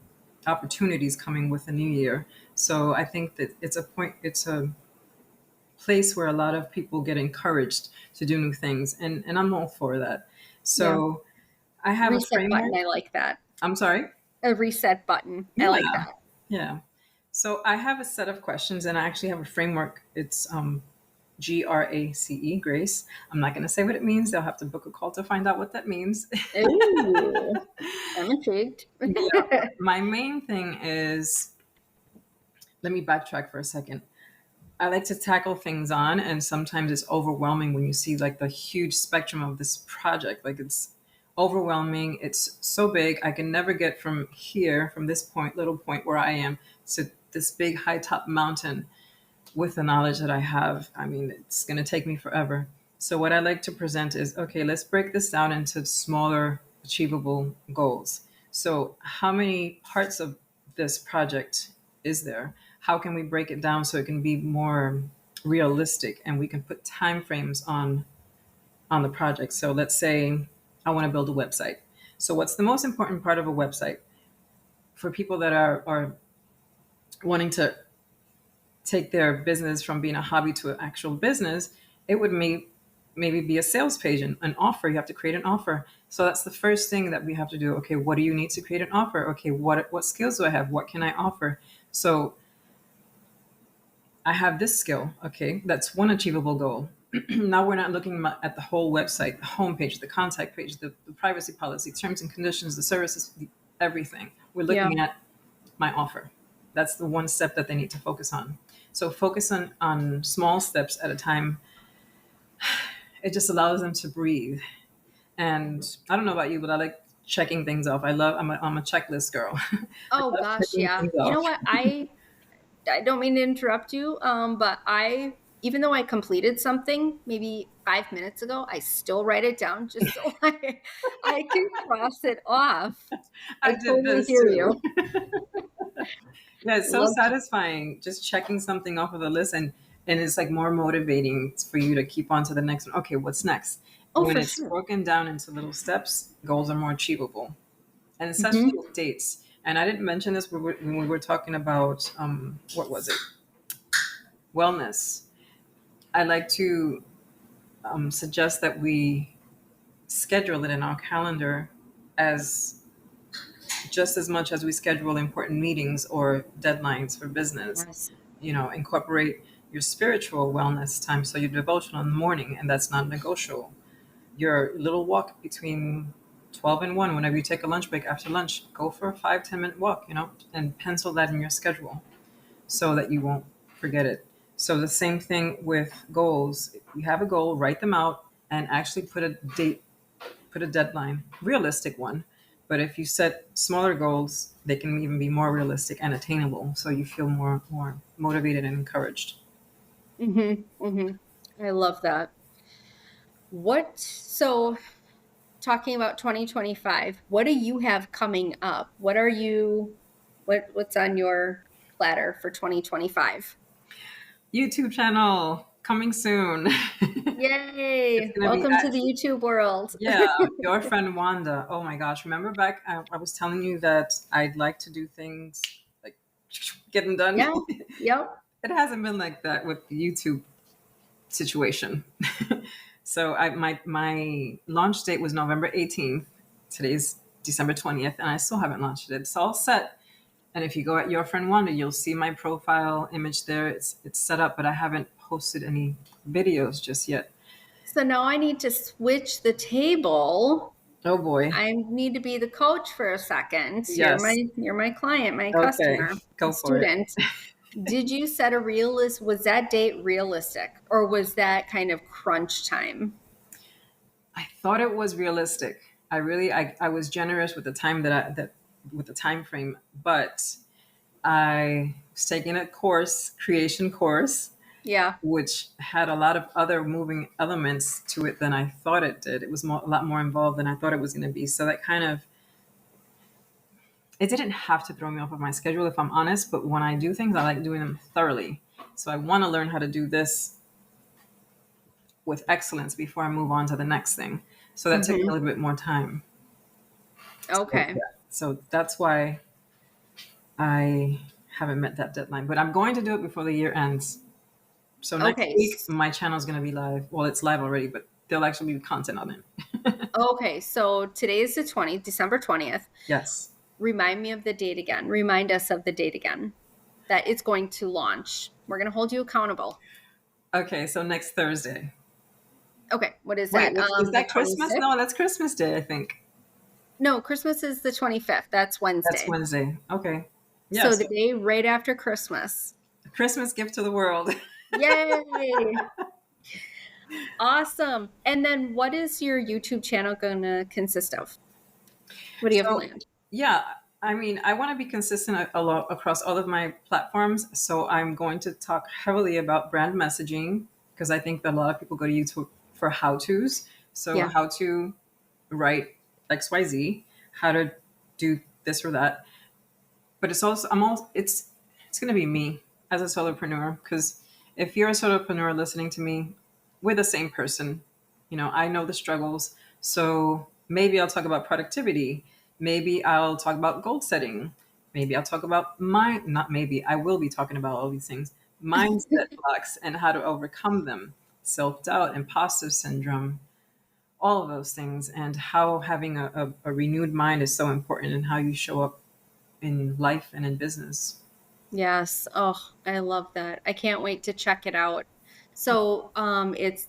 opportunities coming with the new year. So I think that it's a place where a lot of people get encouraged to do new things, and I'm all for that.
Yeah.
So I have a
Reset
framework.
button. I like that.
I'm sorry.
A reset button. I
Yeah,
like that.
yeah. So I have a set of questions, and I actually have a framework. It's GRACE, Grace. I'm not going to say what it means. They'll have to book a call to find out what that means.
Ooh, I'm intrigued.
Yeah. My main thing is, let me backtrack for a second. I like to tackle things on, and sometimes it's overwhelming when you see like the huge spectrum of this project. Like it's overwhelming. It's so big. I can never get from here, from this point, little point where I am, to this big high top mountain with the knowledge that I have. I mean, it's going to take me forever. So what I like to present is, okay, let's break this down into smaller, achievable goals. So how many parts of this project is there? How can we break it down so it can be more realistic and we can put time frames on the project? So let's say I want to build a website. So what's the most important part of a website for people that are wanting to take their business from being a hobby to an actual business? It would maybe be a sales page and an offer. You have to create an offer. So that's the first thing that we have to do. Okay, what do you need to create an offer? Okay, what skills do I have? What can I offer? So I have this skill. Okay, that's one achievable goal. Now we're not looking at the whole website, the homepage, the contact page, the privacy policy, terms and conditions, the services, everything. We're
Yeah.
looking at my offer. That's the one step that they need to focus on. So focus on small steps at a time. It just allows them to breathe. And I don't know about you, but I like checking things off. I'm a checklist girl. I
Oh
love
gosh,
checking
yeah.
things
You know
off.
what? I don't mean to interrupt you, but even though I completed something maybe 5 minutes ago, I still write it down just so I can cross it off. I
I did
totally
this
hear
too.
you.
Yeah, it's so
Love.
satisfying just checking something off of the list, and it's like more motivating for you to keep on to the next one. Okay, what's next?
Oh,
When
for
it's
sure.
broken down into little steps, goals are more achievable. And especially
Hmm.
with dates. And I didn't mention this when we were talking about what was it? Wellness. I like to suggest that we schedule it in our calendar as just as much as we schedule important meetings or deadlines for business.
Yes.
Incorporate your spiritual wellness time. So your devotional in the morning, and that's not negotiable. Your little walk between 12 and 1, whenever you take a lunch break after lunch, go for a 5-10 minute walk, and pencil that in your schedule so that you won't forget it. So the same thing with goals. If you have a goal, write them out and actually put a date, put a deadline, realistic one. But if you set smaller goals, they can even be more realistic and attainable. So you feel more motivated and encouraged.
Hmm. Hmm. I love that. So talking about 2025, what do you have coming up? What's on your platter for 2025?
YouTube channel coming soon. It's
Yay!
gonna be
Welcome to the
actually,
YouTube world.
yeah, your friend Wanda. Oh my gosh, remember back I was telling you that I'd like to do things like getting done.
Yeah. Yep.
It hasn't been like that with the YouTube situation. So my launch date was November 18th. Today's December 20th, and I still haven't launched it. It's all set. And if you go at Your Friend Wanda, you'll see my profile image there. It's set up, but I haven't posted any videos just yet.
So now I need to switch the table.
Oh boy.
I need to be the coach for a second.
Yes.
You're my client, my
Okay.
customer,
Go for it.
student. Did you set a was that date realistic or was that kind of crunch time?
I thought it was realistic. I was generous with the time that with the time frame, but I was taking a creation course,
Yeah.
which had a lot of other moving elements to it than I thought it did. It was a lot more involved than I thought it was going to be. So that kind of, it didn't have to throw me off of my schedule, if I'm honest. But when I do things, I like doing them thoroughly. So I want to learn how to do this with excellence before I move on to the next thing. So that took me a
Hmm.
little bit more time. So,
Okay.
yeah. So that's why I haven't met that deadline. But I'm going to do it before the year ends. So next
Okay.
week, my channel is going to be live. Well, it's live already, but there'll actually be content on it.
Okay. So today is the 20th, December 20th.
Yes.
Remind me of the date again. Remind us of the date again that it's going to launch. We're going to hold you accountable.
Okay, so next Thursday.
Okay. What is
Wait,
that?
is
The
that Christmas?
26th?
No, that's Christmas Day, I think.
No, Christmas is the 25th. That's
That's
Wednesday.
Wednesday. Okay. Yeah,
So the
so
day right after Christmas.
Christmas gift to the world.
Yay! Awesome. And then what is your YouTube channel going to consist of? What do you have
So,
planned?
yeah, I mean, I want to be consistent a lot across all of my platforms. So I'm going to talk heavily about brand messaging because I think that a lot of people go to YouTube for how to's. So,
Yeah.
how to write XYZ, how to do this or that. But it's also, it's going to be me as a solopreneur because if you're a solopreneur listening to me, we're the same person. You know, I know the struggles. So maybe I'll talk about productivity. Maybe I'll talk about goal setting. Maybe I'll talk about not maybe, I will be talking about all these things, mindset blocks and how to overcome them, self doubt, imposter syndrome, all of those things, and how having a renewed mind is so important and how you show up in life and in business.
Yes. Oh, I love that. I can't wait to check it out. So, it's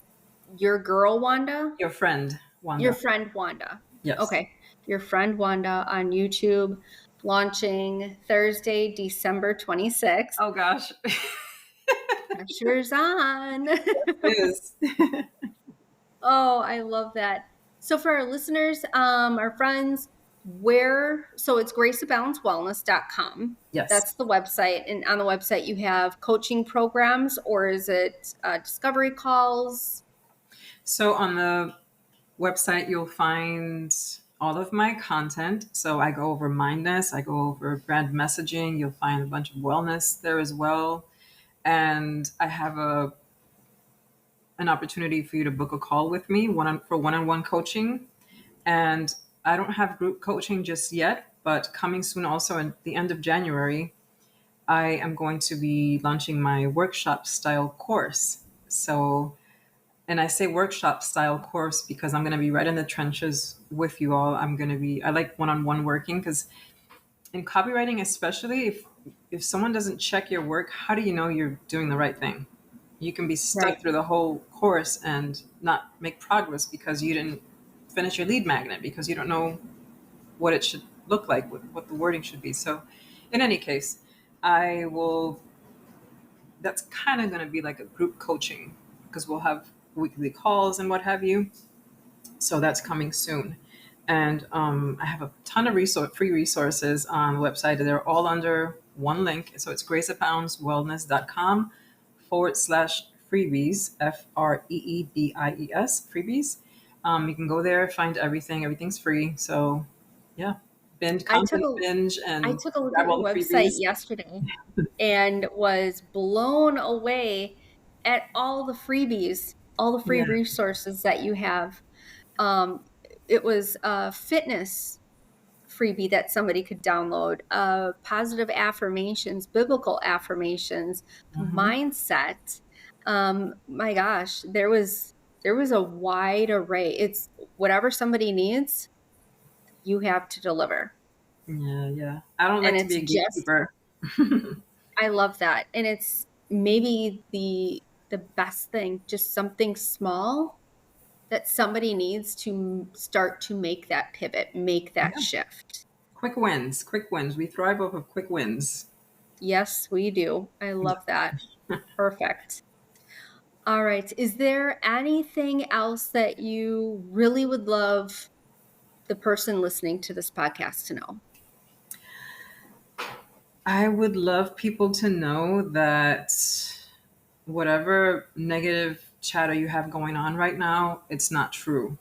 your girl Wanda,
Your friend,
your
Wanda.
friend Wanda.
Yes.
Okay. Your friend Wanda on YouTube, launching Thursday, December 26th.
Oh gosh.
Pressure's on.
It is.
Oh, I love that. So for our listeners, our friends, so it's graceabalancewellness.com.
Yes.
That's the website. And on the website, you have coaching programs, or is it discovery calls?
So on the website, you'll find all of my content. So I go over mindness, I go over brand messaging. You'll find a bunch of wellness there as well. And I have an opportunity for you to book a call with me for one-on-one coaching. And I don't have group coaching just yet, but coming soon also at the end of January, I am going to be launching my workshop style course. So, and I say workshop style course because I'm going to be right in the trenches with you all. I like one on one working because in copywriting, especially if someone doesn't check your work, how do you know you're doing the right thing? You can be stuck
Right.
through the whole course and not make progress because you didn't finish your lead magnet because you don't know what it should look like, what the wording should be. So, in any case, I will. That's kind of going to be like a group coaching because we'll have weekly calls and what have you. So that's coming soon. And I have a ton of free resources on the website. They're all under one link. So it's graceaboundswellness.com /free freebies, Freebies, freebies. You can go there, find everything. Everything's free. So, yeah, binge
I took
content,
a
binge,
I
and
took a look at
grab
your
all the
website
freebies.
yesterday and was blown away at all the freebies, all the free
Yeah.
resources that you have. Um, it was a fitness freebie that somebody could download, positive affirmations, biblical affirmations,
Hmm.
mindset. My gosh, there was a wide array. It's whatever somebody needs, you have to deliver.
Yeah, yeah. I don't
And
like to
it's
be a
just
gatekeeper.
I love that. And it's maybe the best thing, just something small that somebody needs to start to make that pivot, make that
Yeah.
shift.
Quick wins, quick wins. We thrive off of quick wins.
Yes, we do. I love that. Perfect. All right. Is there anything else that you really would love the person listening to this podcast to know?
I would love people to know that whatever negative chatter you have going on right now, it's not true.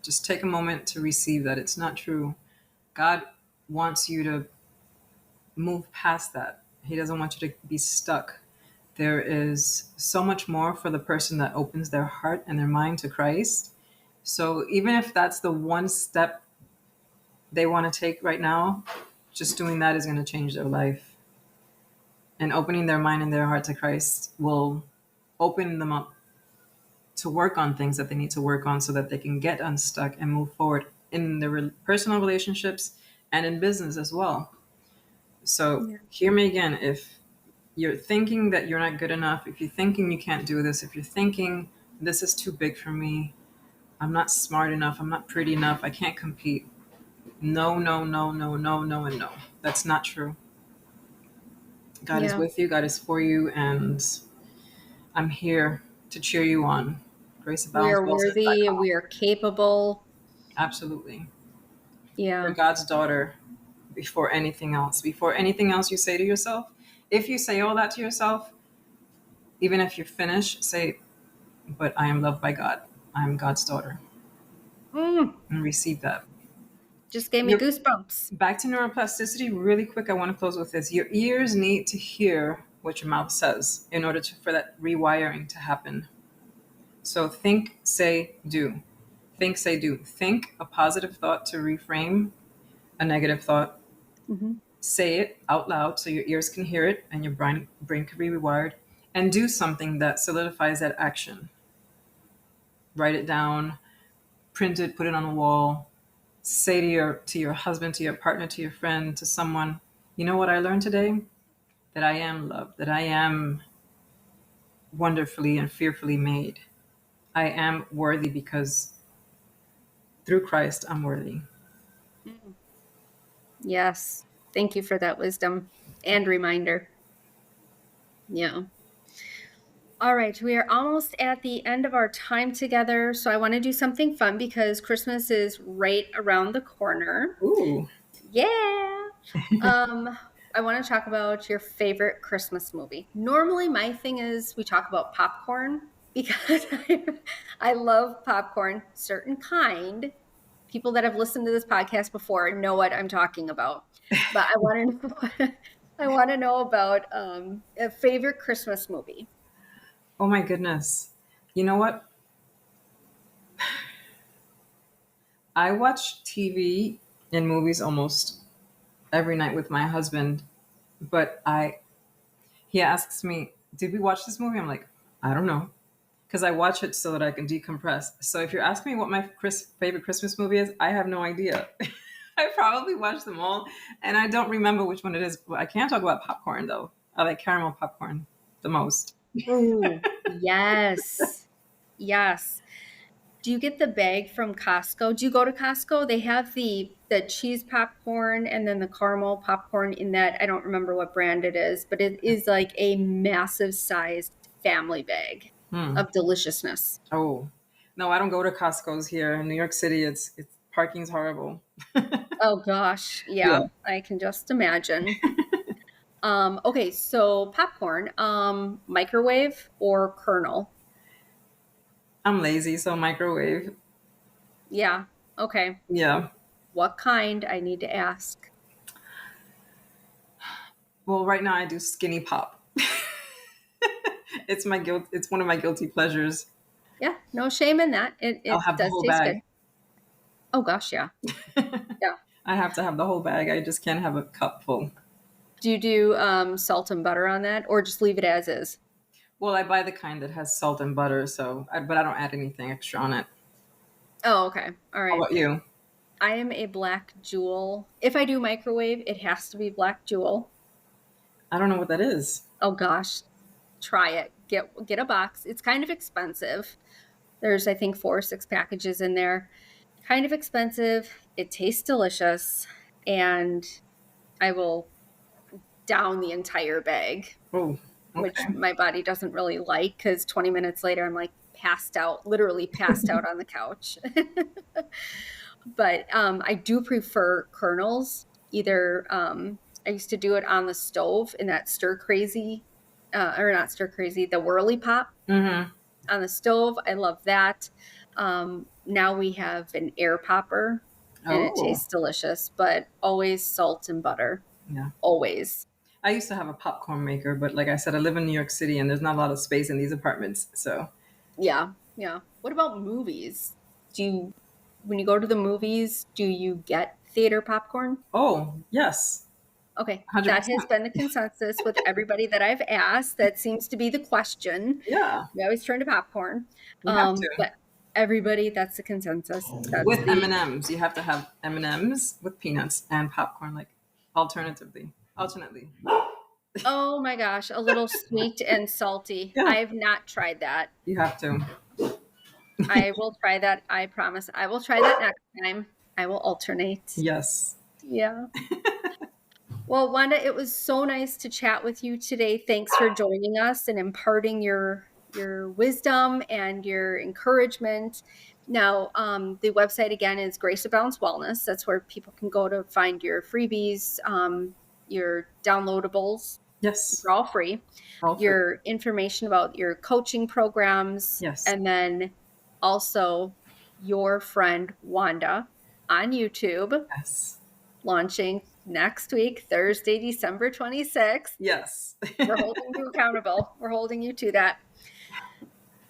Just take a moment to receive that it's not true. God wants you to move past that. He doesn't want you to be stuck. There is so much more for the person that opens their heart and their mind to Christ. So even if that's the one step they want to take right now, just doing that is going to change their life. And opening their mind and their heart to Christ will open them up to work on things that they need to work on so that they can get unstuck and move forward in their personal relationships and in business as well. So,
Yeah.
hear me again. If you're thinking that you're not good enough, if you're thinking you can't do this, if you're thinking this is too big for me, I'm not smart enough, I'm not pretty enough, I can't compete. No, no, no, no, no, no, and no. That's not true. God is
Yeah.
with you, God is for you, and I'm here to cheer you on.
We are worthy,
GraceAboundsWellsays.com.
we are capable.
Absolutely. You're
Yeah.
God's daughter before anything else. Before anything else you say to yourself, if you say all that to yourself, even if you're finished, say, but I am loved by God. I am God's daughter.
Mm,
And receive that.
just gave me
Your,
goosebumps.
back to neuroplasticity, really quick, I want to close with this. Your ears need to hear what your mouth says in order for that rewiring to happen. So think, say, do. Think, say, do. Think a positive thought to reframe a negative thought.
Mhm.
Say it out loud so your ears can hear it and your brain can be rewired. And do something that solidifies that action. Write it down, print it, put it on a wall. Say to your husband, to your partner, to your friend, to someone, you know what I learned today? That I am loved, that I am wonderfully and fearfully made. I am worthy because through Christ I'm worthy.
Mm. Yes. Thank you for that wisdom and reminder. Yeah. All right, we are almost at the end of our time together. So I want to do something fun because Christmas is right around the corner.
Ooh.
Yeah. Um, I want to talk about your favorite Christmas movie. Normally, my thing is we talk about popcorn because I love popcorn, certain kind. People that have listened to this podcast before know what I'm talking about. But I want to know, I want to know about a favorite Christmas movie.
Oh my goodness. You know what? I watch TV and movies almost every night with my husband, but he asks me, "Did we watch this movie?" I'm like, "I don't know." Because I watch it so that I can decompress. So if you're asking me what my favorite Christmas movie is, I have no idea. I probably watched them all, and I don't remember which one it is. But I can talk about popcorn though. I like caramel popcorn the most.
Ooh, yes. Yes. Do you get the bag from Costco? Do you go to Costco? They have the cheese popcorn and then the caramel popcorn in that. I don't remember what brand it is, but it is like a massive sized family bag
Hmm.
of deliciousness.
Oh no, I don't go to Costco's here in New York City. It's parking's horrible.
Oh gosh,
Yeah.
yeah, I can just imagine. Okay, so popcorn, microwave or kernel?
I'm lazy, so microwave.
Yeah. Okay.
Yeah.
What kind? I need to ask.
Well, right now I do skinny pop. It's my guilt. It's one of my guilty pleasures.
Yeah, no shame in that.
I'll
It
have the
does
whole
taste good.
bag.
Oh gosh, yeah. Yeah.
I have to have the whole bag. I just can't have a cup full.
Do you do salt and butter on that or just leave it as is?
Well, I buy the kind that has salt and butter, but I don't add anything extra on it.
Oh, okay. All
How
right.
about you?
I am a black jewel. If I do microwave, it has to be black jewel.
I don't know what that is.
Oh gosh, try it. Get a box. It's kind of expensive. There's I think 4 or 6 packages in there. Kind of expensive. It tastes delicious, and I will down the entire bag,
Oh,
which
okay.
my body doesn't really like because 20 minutes later I'm like passed out, literally passed out on the couch. But I do prefer kernels. Either I used to do it on the stove in that stir crazy, or not stir crazy, the whirly pop
Mm-hmm.
on the stove. I love that. Now we have an air popper, and it
Oh,
tastes delicious, but always salt and butter.
yeah.
Always.
I used to have a popcorn maker, but like I said, I live in New York City and there's not a lot of space in these apartments. So,
Yeah. Yeah. What about movies? Do you, when you go to the movies, do you get theater popcorn?
oh, yes,
Okay, that has
100%.
been the consensus with everybody that I've asked. That seems to be the question.
Yeah,
We always turn to popcorn,
you have to.
but everybody, that's the consensus. That's
With
the
M&Ms, you have to have M&Ms with peanuts and popcorn, like alternately.
oh my gosh, a little sweet and salty.
Yeah,
I have not tried that.
you have to.
I will try that. I promise. I will try that next time. I will alternate.
Yes.
Yeah. Well, Wanda, it was so nice to chat with you today. Thanks for joining us and imparting your wisdom and your encouragement. Now, the website again is Grace Abounds Wellness. That's where people can go to find your freebies, your downloadables.
Yes.
They're all free.
All free.
Your information about your coaching programs,
Yes.
and then also your friend Wanda on YouTube,
Yes.
launching next week, Thursday, December 26th.
Yes.
We're holding you accountable. We're holding you to that.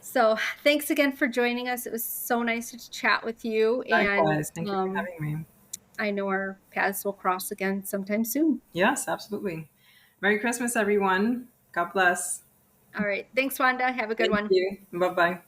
So, thanks again for joining us. It was so nice to chat with you. And
Likewise. Thank you for having me.
I know our paths will cross again sometime soon.
Yes, absolutely. Merry Christmas, everyone. God bless.
All right. Thanks, Wanda. Have a good
Thank
one.
you. Bye bye.